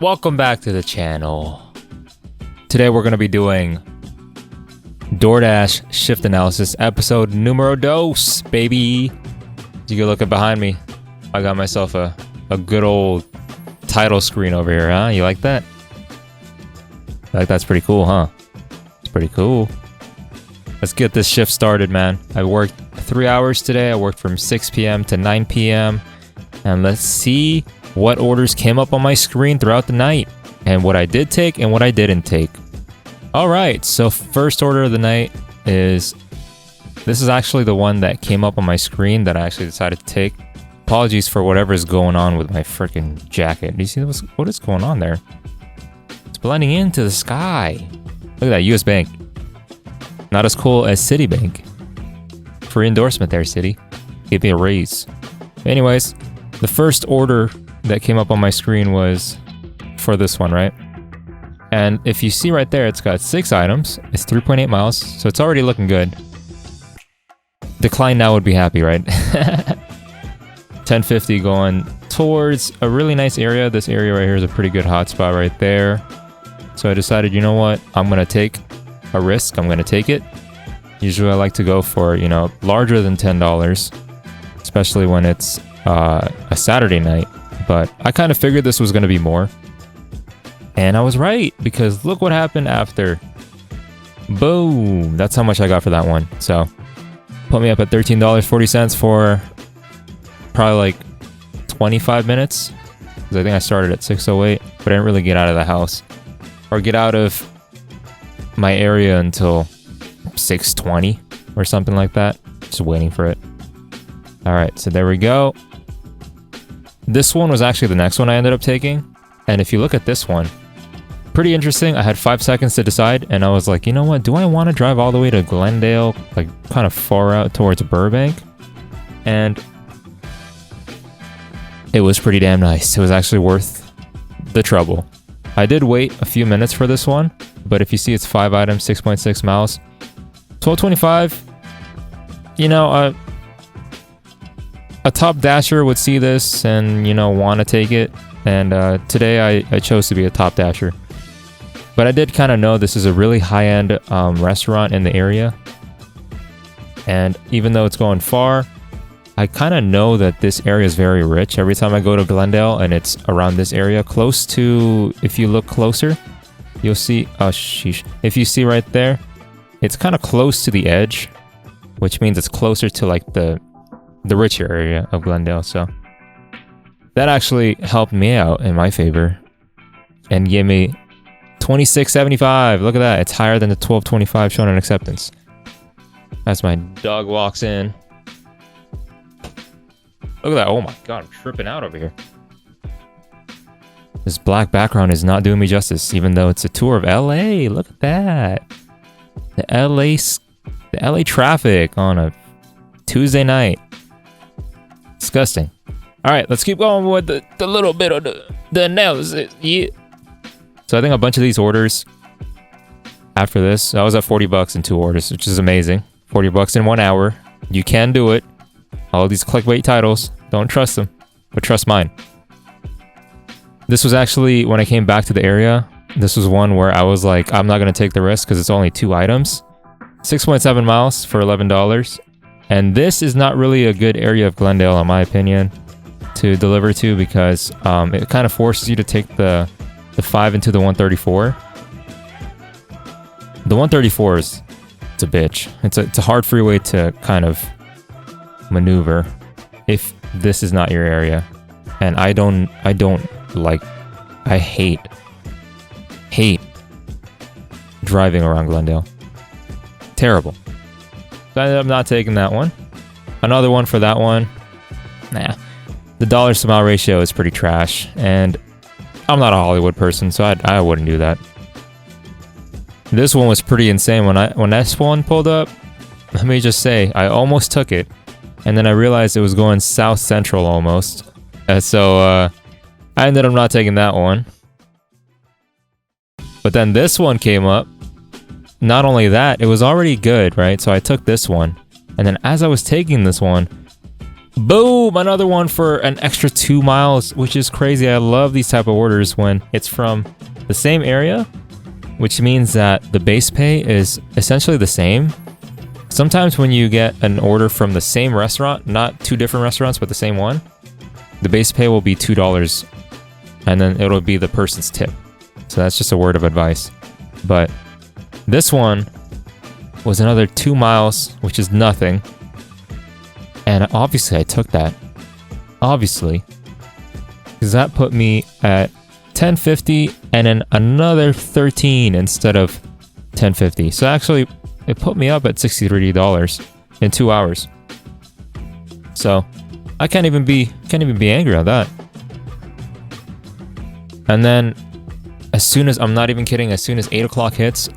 Welcome back to the channel. Today we're going to be doing DoorDash shift analysis episode numero dos, baby. As you can look at behind me, I got myself a good old title screen over here, huh? You like that? That's pretty cool, huh? It's pretty cool. Let's get this shift started, man. I worked 3 hours today. I worked from 6 p.m. to 9 p.m. And let's see what orders came up on my screen throughout the night and what I did take and what I didn't take. All right, so first order of the night is, this is actually the one that came up on my screen that I actually decided to take. Apologies for whatever is going on with my freaking jacket. Do you see what is going on there? It's blending into the sky. Look at that, US Bank. Not as cool as Citibank. Free endorsement there, Citi. Give me a raise. Anyways, the first order that came up on my screen was for this one, right? And if you see right there, it's got 6 items. It's 3.8 miles, so it's already looking good. Decline now would be happy, right? 1050 going towards a really nice area. This area right here is a pretty good hotspot right there. So I decided, you know what? I'm going to take a risk. I'm going to take it. Usually I like to go for, larger than $10, especially when it's a Saturday night. But I kind of figured this was going to be more. And I was right, because look what happened after. Boom! That's how much I got for that one. So, put me up at $13.40 for probably like 25 minutes. Because I think I started at 6:08, but I didn't really get out of the house. Or get out of my area until 6:20 or something like that. Just waiting for it. Alright, so there we go. This one was actually the next one I ended up taking. And if you look at this one, pretty interesting. I had 5 seconds to decide, and I was like, you know what? Do I want to drive all the way to Glendale, like kind of far out towards Burbank? And it was pretty damn nice. It was actually worth the trouble. I did wait a few minutes for this one, but if you see it's 5 items, 6.6 miles, 1225, a top dasher would see this and, want to take it. And today I chose to be a top dasher. But I did kind of know this is a really high-end restaurant in the area. And even though it's going far, I kind of know that this area is very rich. Every time I go to Glendale and it's around this area, close to, if you look closer, you'll see, oh sheesh. If you see right there, it's kind of close to the edge, which means it's closer to like the richer area of Glendale. So that actually helped me out in my favor and gave me $26.75. Look at that. It's higher than the $12.25 shown on acceptance. As my dog walks in. Look at that. Oh my god, I'm tripping out over here. This black background is not doing me justice, even though it's a tour of LA. Look at that. The LA traffic on a Tuesday night. Disgusting. All right, let's keep going with the little bit of the analysis. Yeah. So I think a bunch of these orders after this, I was at $40 in 2 orders, which is amazing. $40 in 1 hour. You can do it. All these clickbait titles, don't trust them, but trust mine. This was actually, when I came back to the area, this was one where I was like, I'm not going to take the risk because it's only 2 items. 6.7 miles for $11. And this is not really a good area of Glendale, in my opinion, to deliver to, because it kind of forces you to take the 5 into the 134. The 134 it's a bitch. It's a hard freeway to kind of maneuver if this is not your area. And I hate driving around Glendale. Terrible. So I ended up not taking that one. Another one for that one. Nah. The dollars to mile ratio is pretty trash, and I'm not a Hollywood person, so I wouldn't do that. This one was pretty insane. When this one pulled up, let me just say, I almost took it, and then I realized it was going south central almost. So I ended up not taking that one. But then this one came up. Not only that, it was already good, right? So I took this one. And then as I was taking this one, Boom! Another one for an extra 2 miles, which is crazy. I love these type of orders when it's from the same area, which means that the base pay is essentially the same. Sometimes when you get an order from the same restaurant, not two different restaurants, but the same one, the base pay will be $2, and then it'll be the person's tip. So that's just a word of advice. But this one was another 2 miles, which is nothing. And obviously I took that. Obviously. Because that put me at $10.50 and then another $13 instead of $10.50. So actually, it put me up at $63 in 2 hours. So I can't even be angry at that. And then as soon as, I'm not even kidding, as soon as 8 o'clock hits,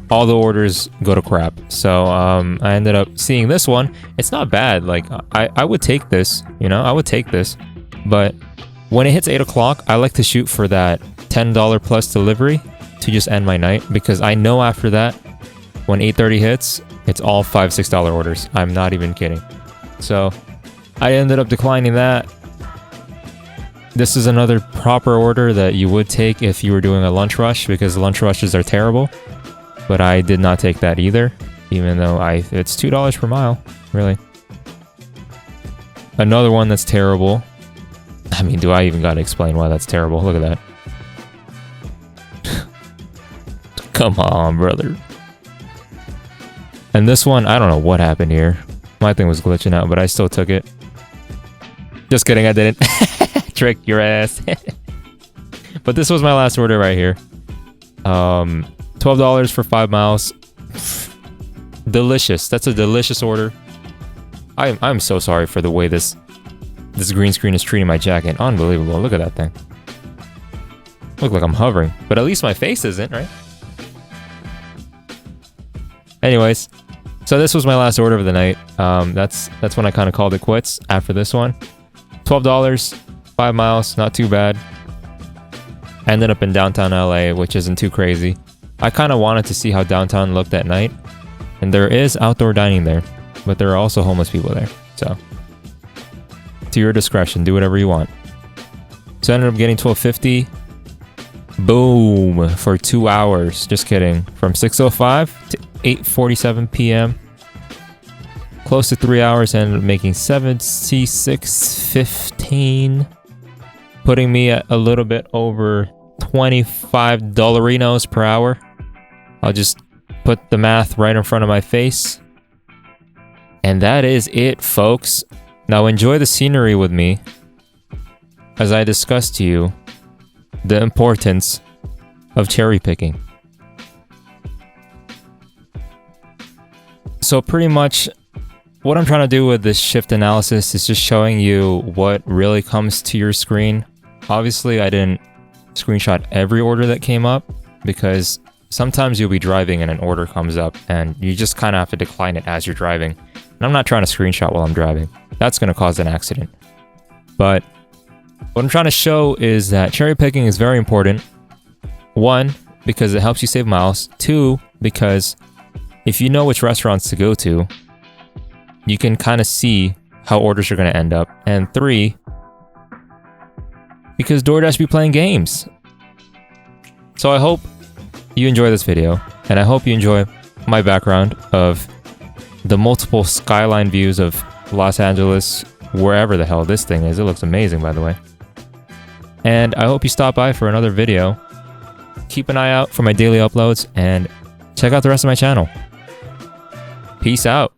all the orders go to crap. So I ended up seeing this one. It's not bad. Like I would take this, you know, I would take this. But when it hits 8 o'clock, I like to shoot for that $10 plus delivery to just end my night, because I know after that, when 8:30 hits, it's all $5, $6 orders. I'm not even kidding. So I ended up declining that. This is another proper order that you would take if you were doing a lunch rush, because lunch rushes are terrible. But I did not take that either, even though it's $2 per mile, really. Another one that's terrible. I mean, do I even gotta explain why that's terrible? Look at that. Come on, brother. And this one, I don't know what happened here. My thing was glitching out, but I still took it. Just kidding, I didn't. Trick your ass. But this was my last order right here. $12 for 5 miles. Delicious. That's a delicious order. I'm so sorry for the way this green screen is treating my jacket. Unbelievable. Look at that thing. Look like I'm hovering, but at least my face isn't, right? Anyways, so this was my last order of the night. That's when I kind of called it quits after this one. $12, 5 miles, not too bad. Ended up in downtown LA, which isn't too crazy. I kind of wanted to see how downtown looked at night. And there is outdoor dining there, but there are also homeless people there. So, to your discretion, do whatever you want. So I ended up getting $12.50. Boom, for 2 hours. Just kidding. From 6:05 to 8:47 p.m. Close to 3 hours, and ended up making $76.15. Putting me at a little bit over $25 per hour. I'll just put the math right in front of my face. And that is it, folks. Now enjoy the scenery with me as I discuss to you the importance of cherry picking. So pretty much what I'm trying to do with this shift analysis is just showing you what really comes to your screen. Obviously, I didn't screenshot every order that came up, because sometimes you'll be driving and an order comes up and you just kind of have to decline it as you're driving. And I'm not trying to screenshot while I'm driving. That's going to cause an accident. But what I'm trying to show is that cherry picking is very important. 1, because it helps you save miles. 2, because if you know which restaurants to go to, you can kind of see how orders are going to end up. And 3, because DoorDash be playing games. So I hope you enjoy this video, and I hope you enjoy my background of the multiple skyline views of Los Angeles, wherever the hell this thing is. It looks amazing, by the way. And I hope you stop by for another video. Keep an eye out for my daily uploads, and check out the rest of my channel. Peace out.